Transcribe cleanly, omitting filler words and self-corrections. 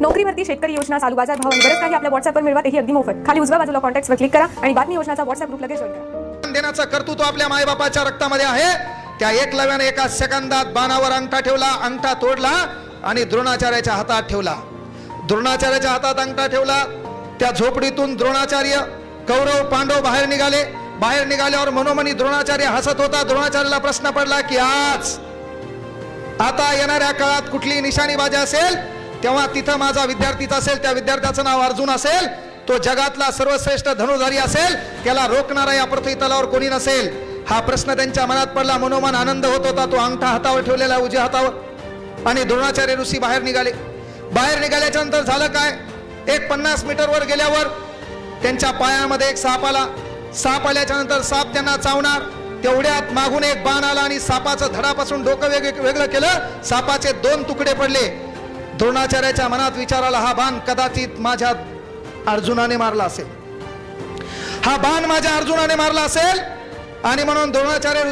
नोकरी भरती, शेतकरी योजना, चालू बाजार भाव आणि बरंच काही आपल्या व्हॉट्सअपवर मिळवा, तेही अगदी मोफत. खाली उजव्या बाजूला कॉन्टॅक्ट्सवर क्लिक करा आणि बातमी योजनाचा व्हॉट्सअप ग्रुप लगेच जॉइन करा. देण्याचा कर्तृत्व आपल्या मायबापाच्या रक्तामध्ये आहे. त्या एकलव्याने एका सेकंदात बाणावर अंगठा ठेवला, अंगठा तोडला आणि द्रोणाचार्याच्या हातात ठेवला. द्रोणाचार्याच्या हातात अंगठा ठेवला. त्या झोपडीतून द्रोणाचार्य, कौरव, पांडव बाहेर निघाले. बाहेर निघाल्यावर मनोमनी द्रोणाचार्य हसत होता. द्रोणाचार्याला प्रश्न पडला की आज आता येणाऱ्या काळात कुठली निशाणीबाजी असेल तेव्हा तिथं माझा विद्यार्थीच असेल. त्या विद्यार्थ्याचं नाव अर्जुन असेल. तो जगातला सर्वश्रेष्ठ धनुर्धारी असेल. त्याला रोखणारा या पृथ्वी तलावर कोणी नसेल. हा प्रश्न त्यांच्या मनात पडला. मनोमन आनंद होत होता. तो अंगठा हातावर ठेवलेला उजव्या हातावर. आणि द्रोणाचार्य ऋषी बाहेर निघाले. बाहेर निघाल्याच्या नंतर झालं काय, एक 50 मीटरवर गेल्यावर त्यांच्या पायामध्ये एक साप आला. साप आल्याच्या नंतर साप त्यांना चावणार. तेवढ्यात मागून एक बाण आला आणि सापाचं धडापासून डोकं वेगळं केलं. सापाचे 2 तुकडे पडले. द्रोणाचार्याच्या मनात विचार आला, हा बाण कदाचित माझ्या अर्जुनाने मारला असेल. हा बाण माझ्या अर्जुनाने मारला असेल. आणि म्हणून द्रोणाचार्य